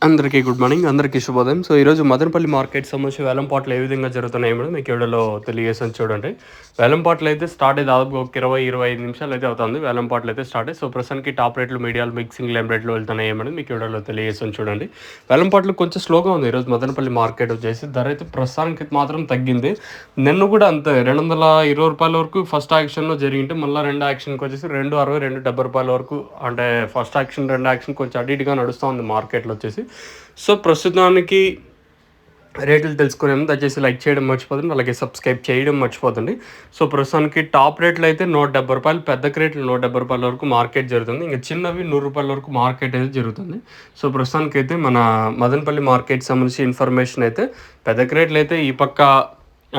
అందరికీ good morning, అందరికీ శుభోదయం. సో ఈరోజు మదనపల్లి మార్కెట్ సంబంధించి వేలంపాట్లు ఏ విధంగా జరుగుతున్నాయి మేడం మీకు వీడియోలో తెలియజేసాను చూడండి. వేలంపాట్లు అయితే స్టార్ట్ అయ్యి దాదాపు ఒక 20-25 నిమిషాలు అయితే అవుతుంది. వేలంపాట్లు అయితే స్టార్ట్ అయ్యి సో ప్రస్తుతానికి టాప్ రేట్లు, మీడియాలు, మిక్సింగ్ లేమ్ రేట్లు వెళ్తున్నాయి మేడం మీకు వీడియోలో తెలియజేసాను చూడండి. వేలంపాట్లు కొంచెం స్లోగా ఉంది ఈరోజు మదనపల్లి మార్కెట్ వచ్చేసి. ధర అయితే ప్రస్తుతానికి మాత్రం తగ్గింది. నిన్న కూడా అంతే ₹220 వరకు ఫస్ట్ యాక్షన్లో జరిగింటే మళ్ళీ రెండో యాక్షన్కి వచ్చేసి ₹260, ₹270 వరకు, అంటే ఫస్ట్ యాక్షన్ రెండో యాక్షన్ కొంచెం అటు ఇటుగా నడుస్తూ ఉంది మార్కెట్లో వచ్చేసి. సో ప్రస్తుతానికి రేట్లు తెలుసుకునే ముందు దయచేసి లైక్ చేయడం మర్చిపోతుంది, అలాగే సబ్స్క్రైబ్ చేయడం మర్చిపోతుంది. సో ప్రస్తుతానికి టాప్ రేట్లు అయితే ₹170, పెద్ద రేట్లు ₹170 వరకు మార్కెట్ జరుగుతుంది. ఇంకా చిన్నవి ₹100 వరకు మార్కెట్ అయితే జరుగుతుంది. సో ప్రస్తుతానికి అయితే మన మదనపల్లి మార్కెట్ సంబంధించి ఇన్ఫర్మేషన్ అయితే పెద్ద రేట్లు అయితే ఈ పక్క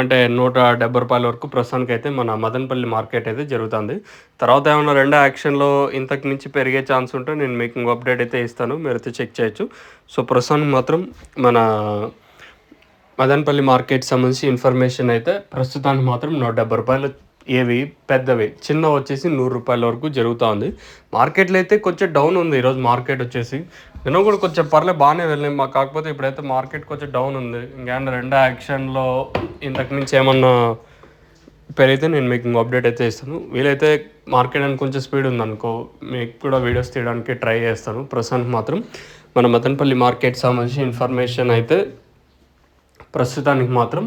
అంటే ₹170 వరకు ప్రస్తుతానికి అయితే మన మదనపల్లి మార్కెట్ అయితే జరుగుతుంది. తర్వాత ఏమన్నా రెండో యాక్షన్లో ఇంతకు మించి పెరిగే ఛాన్స్ ఉంటే నేను మీకు ఇంకో అప్డేట్ అయితే ఇస్తాను, మీరైతే చెక్ చేయొచ్చు. సో ప్రస్తుతానికి మాత్రం మన మదనపల్లి మార్కెట్ సంబంధించి ఇన్ఫర్మేషన్ అయితే ప్రస్తుతానికి మాత్రం ₹170 ఏవి పెద్దవి, చిన్న వచ్చేసి ₹100 వరకు జరుగుతూ ఉంది. మార్కెట్లో అయితే కొంచెం డౌన్ ఉంది ఈరోజు మార్కెట్ వచ్చేసి. నిన్న కూడా కొంచెం బాగానే వెళ్ళినాయి మాకు, కాకపోతే ఇప్పుడైతే మార్కెట్ కొంచెం డౌన్ ఉంది. ఇంకేమన్నా రెండో యాక్షన్లో ఇంతకు మించి ఏమన్నా పెరిగితే నేను మీకు ఇంకో అప్డేట్ అయితే ఇస్తాను. వీలైతే మార్కెట్ అని కొంచెం స్పీడ్ ఉందనుకో మీకు కూడా వీడియోస్ తీయడానికి ట్రై చేస్తాను. ప్రస్తుతానికి మాత్రం మన మదనపల్లి మార్కెట్ సంబంధించి ఇన్ఫర్మేషన్ అయితే ప్రస్తుతానికి మాత్రం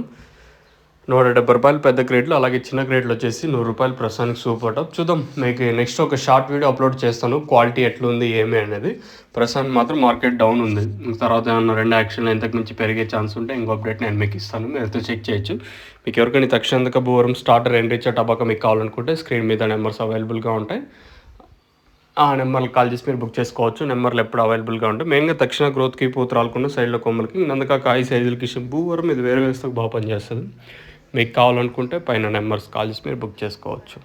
₹170 పెద్ద క్రేట్లు, అలాగే చిన్న క్రేట్లు వచ్చేసి ₹100 ప్రస్తుతానికి సూపర్ టాప్. చూద్దాం, మీకు నెక్స్ట్ ఒక షార్ట్ వీడియో అప్లోడ్ చేస్తాను క్వాలిటీ ఎట్లుంది ఏమి అనేది. ప్రస్తుతానికి మాత్రం మార్కెట్ డౌన్ ఉంది. తర్వాత ఏమన్నా రెండు యాక్షన్లు ఇంతకు మించి పెరిగే ఛాన్స్ ఉంటే ఇంకో అప్డేట్ నేను మీకు ఇస్తాను, మీరైతే చెక్ చేయొచ్చు. మీకు ఎవరికైనా తక్షణంగా భూవరం స్టార్టర్ ఎండ్రిచ్ టబాకా మీకు కావాలనుకుంటే స్క్రీన్ మీద నెంబర్స్ అవైలబుల్గా ఉంటాయి. ఆ నెంబర్కి కాల్ చేసి మీరు బుక్ చేసుకోవచ్చు. నెంబర్లు ఎప్పుడు అవైలబుల్గా ఉంటాయి. మెయిన్గా తక్షణ గ్రోత్కి, పూతరాలకుండా సైడ్లో కొమ్మలకి, నందుకాక ఐ సైజులకి భూవరం ఇది వేరే వ్యవస్థకు బాగా పనిచేస్తుంది. మీకు కావాలనుకుంటే పైన నెంబర్స్ కాల్ చేసి మీరు బుక్ చేసుకోవచ్చు.